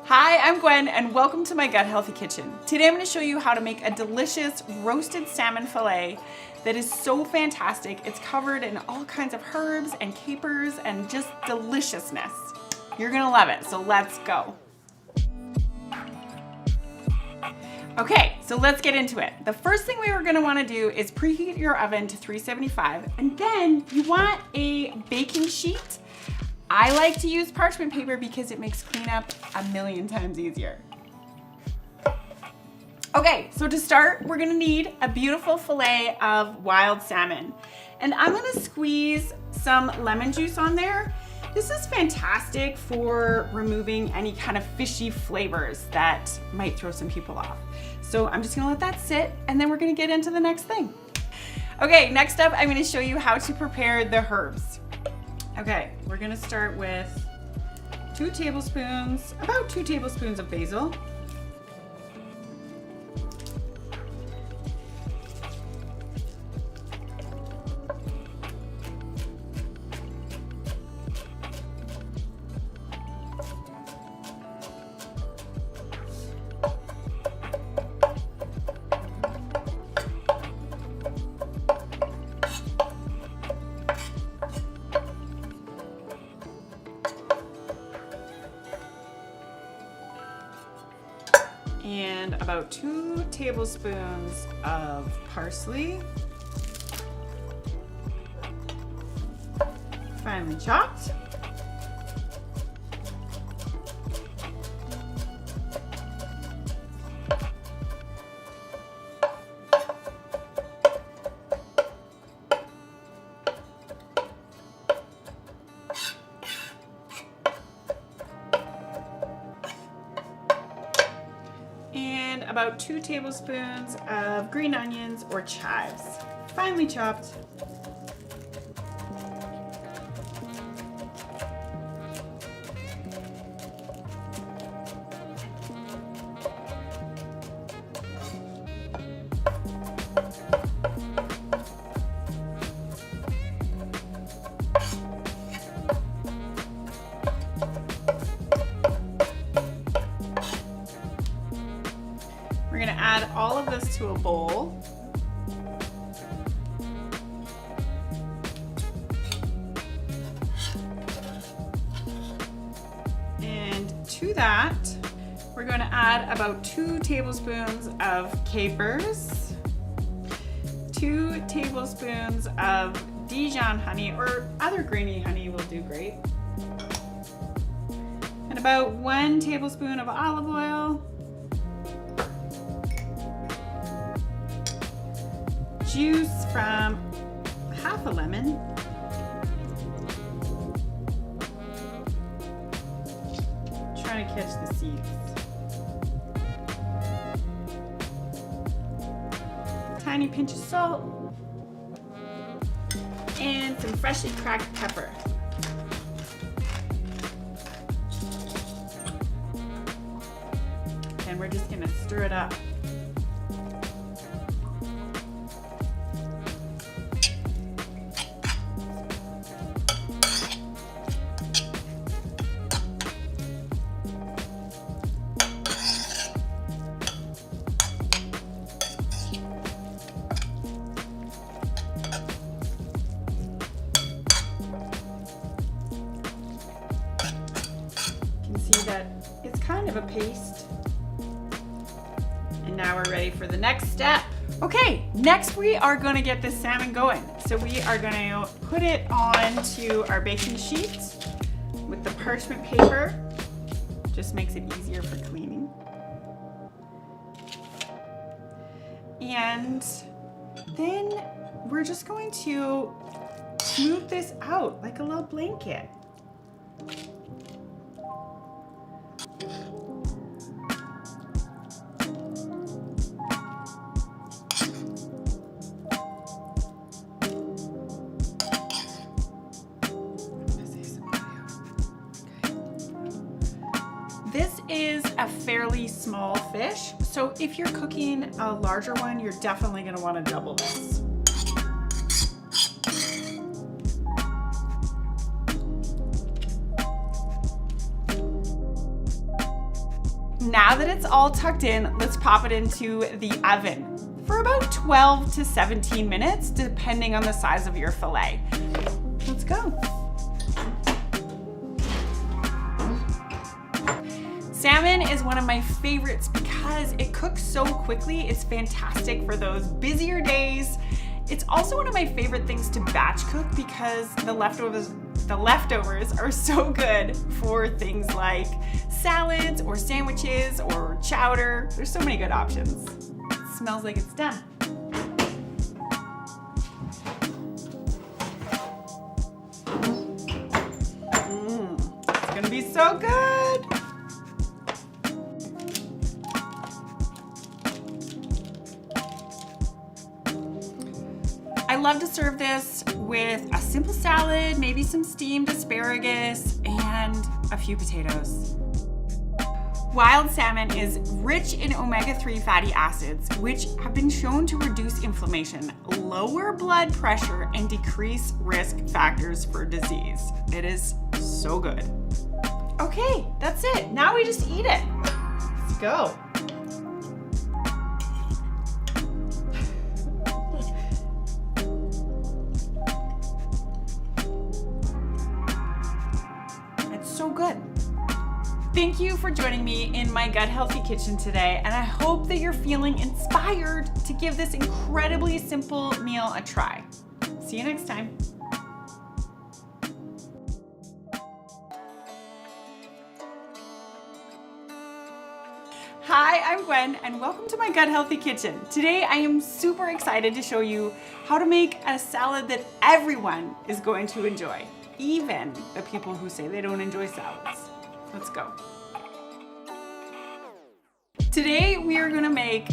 Hi, I'm Gwen and welcome to my Gut Healthy Kitchen. Today I'm going to show you how to make a delicious roasted salmon fillet that is so fantastic. It's covered in all kinds of herbs and capers and just deliciousness. You're going to love it, so let's go. Okay, so let's get into it. The first thing we are going to want to do is preheat your oven to 375, and then you want a baking sheet. I like to use parchment paper because it makes cleanup a million times easier. Okay, so to start, we're gonna need a beautiful fillet of wild salmon. And I'm gonna squeeze some lemon juice on there. This is fantastic for removing any kind of fishy flavors that might throw some people off. So I'm just gonna let that sit, and then we're gonna get into the next thing. Okay, next up, I'm gonna show you how to prepare the herbs. Okay, we're gonna start with about 2 tablespoons of basil. And about 2 tablespoons of parsley, finely chopped. And about 2 tablespoons of green onions or chives, finely chopped. We're gonna add all of this to a bowl. And to that, we're gonna add about 2 tablespoons of capers, 2 tablespoons of Dijon honey, or other grainy honey will do great, and about 1 tablespoon of olive oil, juice from half a lemon, trying to catch the seeds, tiny pinch of salt, and some freshly cracked pepper. And we're just gonna stir it up. See that it's kind of a paste. And now we're ready for the next step. Okay, next we are gonna get this salmon going. So we are gonna put it onto our baking sheet with the parchment paper. Just makes it easier for cleaning. And then we're just going to smooth this out like a little blanket. This is a fairly small fish, so if you're cooking a larger one, you're definitely going to want to double this. Now that it's all tucked in, let's pop it into the oven for about 12 to 17 minutes, depending on the size of your fillet. Let's go. Salmon is one of my favorites because it cooks so quickly. It's fantastic for those busier days. It's also one of my favorite things to batch cook because the leftovers are so good for things like salads or sandwiches or chowder. There's so many good options. It smells like it's done. It's gonna be so good. I love to serve this with a simple salad, maybe some steamed asparagus, and a few potatoes. Wild salmon is rich in omega-3 fatty acids, which have been shown to reduce inflammation, lower blood pressure, and decrease risk factors for disease. It is so good. Okay, that's it. Now we just eat it. Let's go. So good. Thank you for joining me in my gut healthy kitchen today, and I hope that you're feeling inspired to give this incredibly simple meal a try. See you next time. Hi, I'm Gwen, and welcome to my Gut Healthy Kitchen. Today I am super excited to show you how to make a salad that everyone is going to enjoy. Even the people who say they don't enjoy salads. Let's go. Today we are gonna make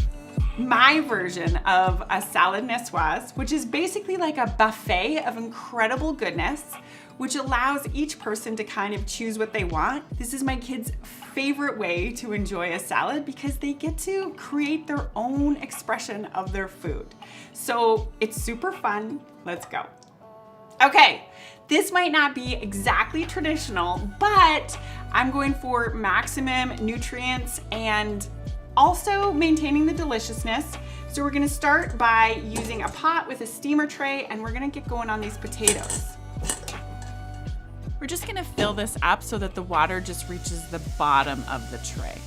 my version of a salad niçoise, which is basically like a buffet of incredible goodness, which allows each person to kind of choose what they want. This is my kids' favorite way to enjoy a salad because they get to create their own expression of their food. So it's super fun. Let's go. Okay. This might not be exactly traditional, but I'm going for maximum nutrients and also maintaining the deliciousness. So we're gonna start by using a pot with a steamer tray, and we're gonna get going on these potatoes. We're just gonna fill this up so that the water just reaches the bottom of the tray.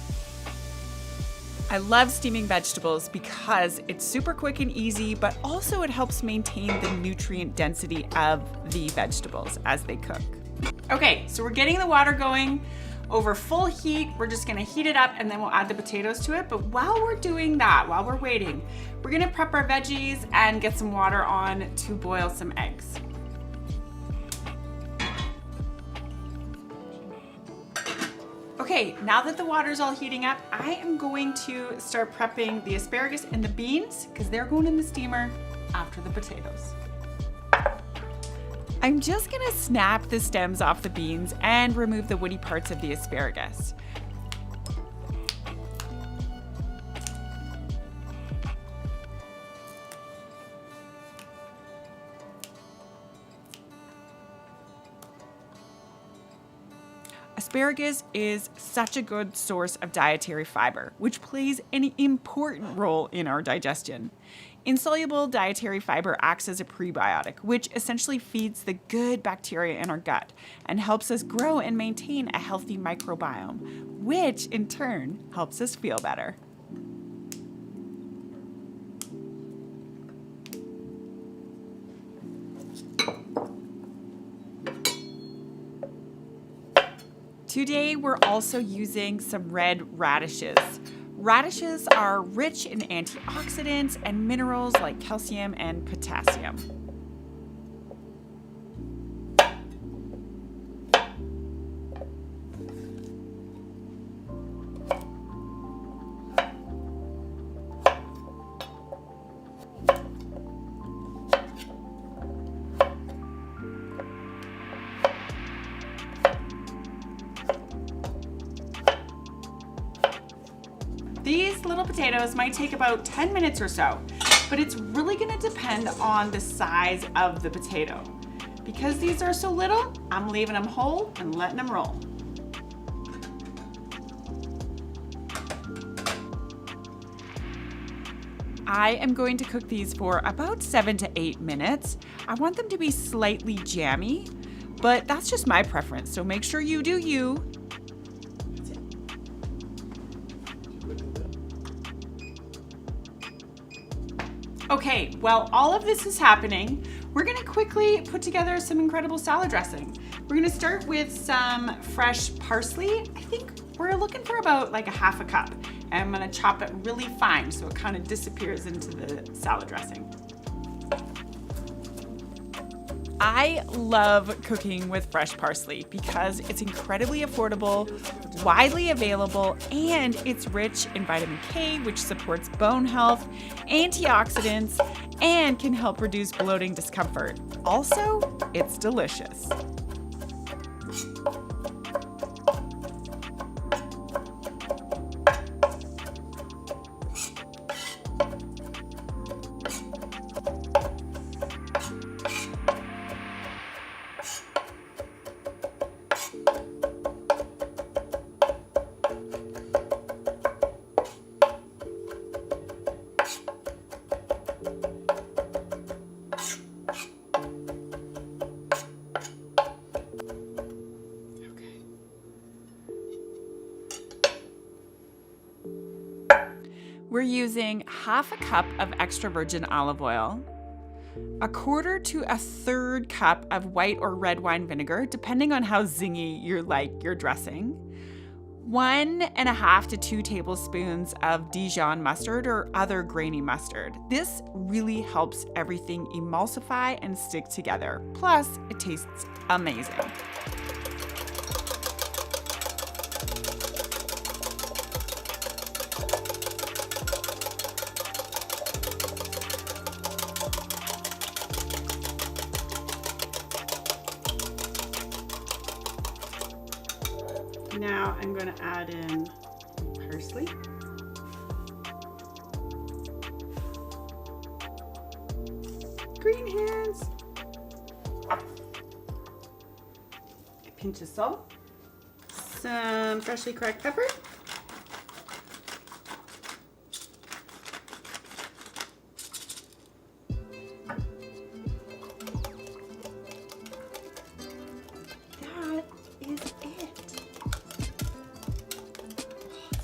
I love steaming vegetables because it's super quick and easy, but also it helps maintain the nutrient density of the vegetables as they cook. Okay, so we're getting the water going over full heat. We're just gonna heat it up and then we'll add the potatoes to it. But while we're doing that, while we're waiting, we're gonna prep our veggies and get some water on to boil some eggs. Okay, now that the water's all heating up, I am going to start prepping the asparagus and the beans because they're going in the steamer after the potatoes. I'm just gonna snap the stems off the beans and remove the woody parts of the asparagus. Asparagus is such a good source of dietary fiber, which plays an important role in our digestion. Insoluble dietary fiber acts as a prebiotic, which essentially feeds the good bacteria in our gut and helps us grow and maintain a healthy microbiome, which in turn helps us feel better. Today, we're also using some red radishes. Radishes are rich in antioxidants and minerals like calcium and potassium. These little potatoes might take about 10 minutes or so, but it's really gonna depend on the size of the potato. Because these are so little, I'm leaving them whole and letting them roll. I am going to cook these for about 7 to 8 minutes. I want them to be slightly jammy, but that's just my preference, so make sure you do you. Okay, while all of this is happening, we're gonna quickly put together some incredible salad dressing. We're gonna start with some fresh parsley. I think we're looking for about like a half a cup. And I'm gonna chop it really fine so it kind of disappears into the salad dressing. I love cooking with fresh parsley because it's incredibly affordable, widely available, and it's rich in vitamin K, which supports bone health, antioxidants, and can help reduce bloating discomfort. Also, it's delicious. We're using half a cup of extra virgin olive oil, a quarter to a third cup of white or red wine vinegar, depending on how zingy you like your dressing, 1.5 to 2 tablespoons of Dijon mustard or other grainy mustard. This really helps everything emulsify and stick together. Plus, it tastes amazing. Now I'm going to add in parsley. Green hands. A pinch of salt. Some freshly cracked pepper.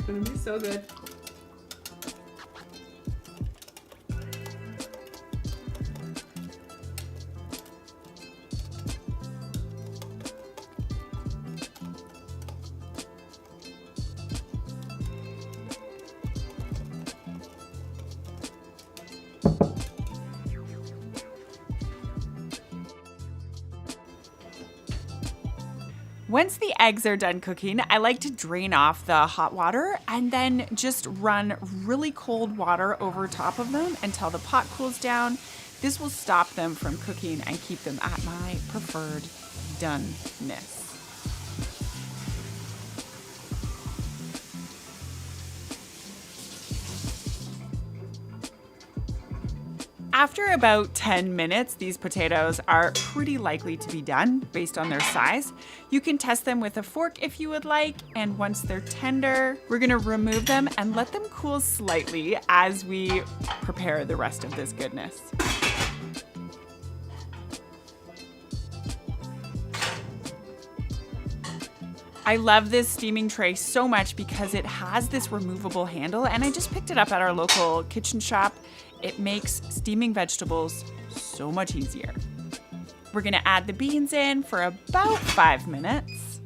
It's gonna be so good. Once the eggs are done cooking, I like to drain off the hot water and then just run really cold water over top of them until the pot cools down. This will stop them from cooking and keep them at my preferred doneness. After about 10 minutes, these potatoes are pretty likely to be done based on their size. You can test them with a fork if you would like, and once they're tender, we're gonna remove them and let them cool slightly as we prepare the rest of this goodness. I love this steaming tray so much because it has this removable handle, and I just picked it up at our local kitchen shop. It makes steaming vegetables so much easier. We're gonna add the beans in for about 5 minutes.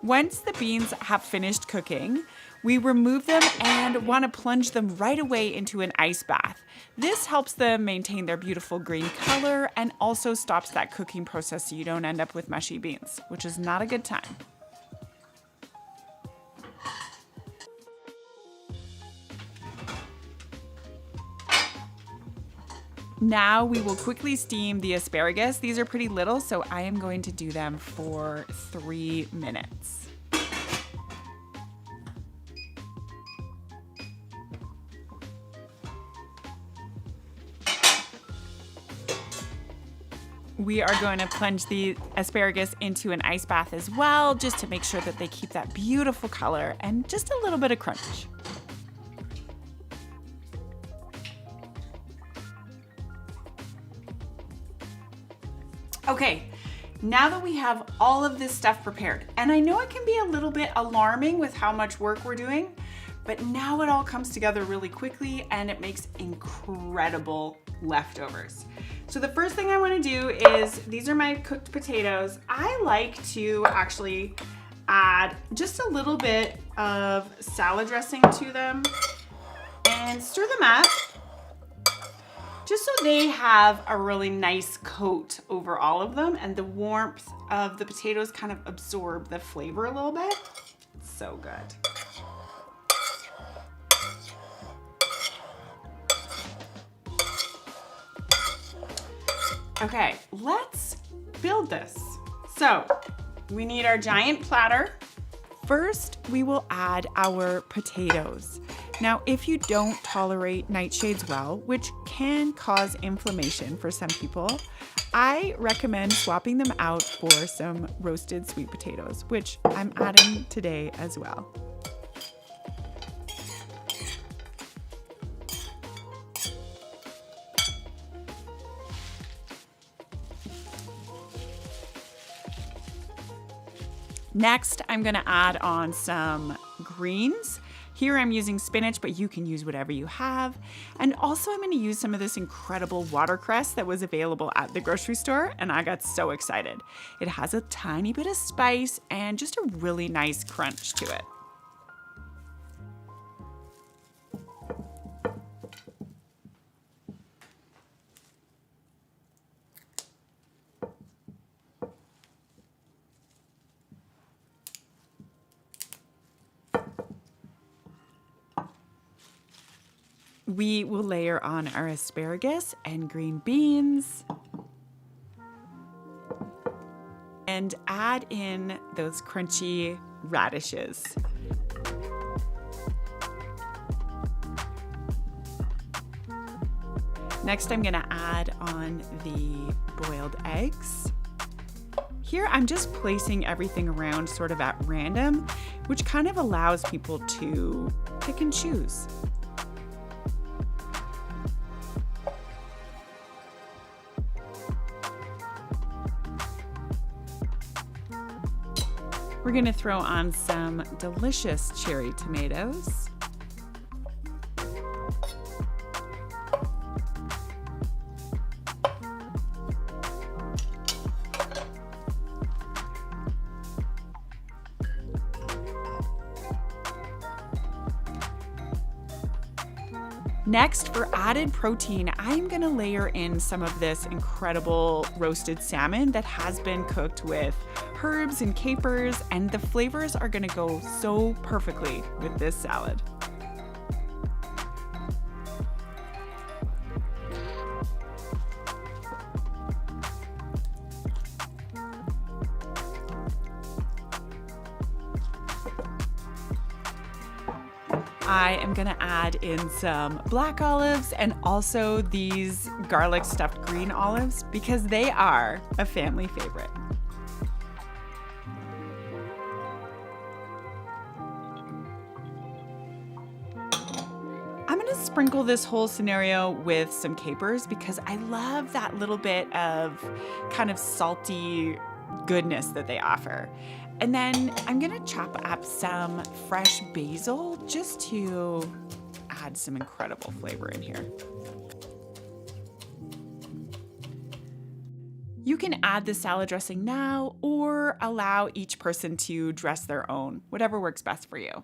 Once the beans have finished cooking, we remove them and want to plunge them right away into an ice bath. This helps them maintain their beautiful green color and also stops that cooking process so you don't end up with mushy beans, which is not a good time. Now we will quickly steam the asparagus. These are pretty little, so I am going to do them for 3 minutes. we are going to plunge the asparagus into an ice bath as well, just to make sure that they keep that beautiful color and just a little bit of crunch. Okay, now that we have all of this stuff prepared, and I know it can be a little bit alarming with how much work we're doing, but now it all comes together really quickly and it makes incredible leftovers. So the first thing I want to do is, these are my cooked potatoes. I like to actually add just a little bit of salad dressing to them and stir them up, just so they have a really nice coat over all of them and the warmth of the potatoes kind of absorb the flavor a little bit. It's so good. Okay, let's build this. So we need our giant platter. First, we will add our potatoes. Now, if you don't tolerate nightshades well, which can cause inflammation for some people, I recommend swapping them out for some roasted sweet potatoes, which I'm adding today as well. Next, I'm gonna add on some greens. Here I'm using spinach, but you can use whatever you have. And also I'm gonna use some of this incredible watercress that was available at the grocery store, and I got so excited. It has a tiny bit of spice and just a really nice crunch to it. We will layer on our asparagus and green beans and add in those crunchy radishes. Next, I'm gonna add on the boiled eggs. Here, I'm just placing everything around sort of at random, which kind of allows people to pick and choose. We're gonna throw on some delicious cherry tomatoes. Next, for added protein, I'm gonna layer in some of this incredible roasted salmon that has been cooked with herbs and capers, and the flavors are gonna go so perfectly with this salad. I am gonna add in some black olives and also these garlic stuffed green olives because they are a family favorite. I'm gonna sprinkle this whole scenario with some capers because I love that little bit of kind of salty goodness that they offer. And then I'm gonna chop up some fresh basil just to add some incredible flavor in here. You can add the salad dressing now or allow each person to dress their own, whatever works best for you.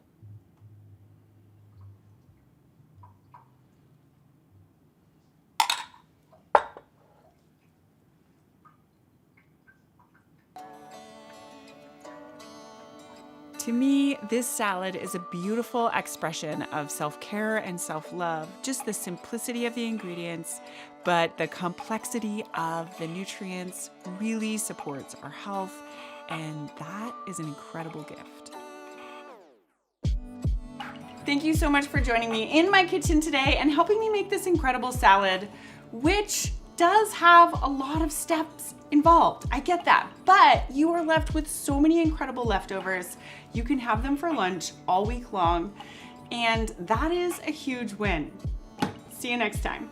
To me, this salad is a beautiful expression of self-care and self-love, just the simplicity of the ingredients, but the complexity of the nutrients really supports our health, and that is an incredible gift. Thank you so much for joining me in my kitchen today and helping me make this incredible salad, which does have a lot of steps involved. I get that, but you are left with so many incredible leftovers. You can have them for lunch all week long, and that is a huge win. See you next time.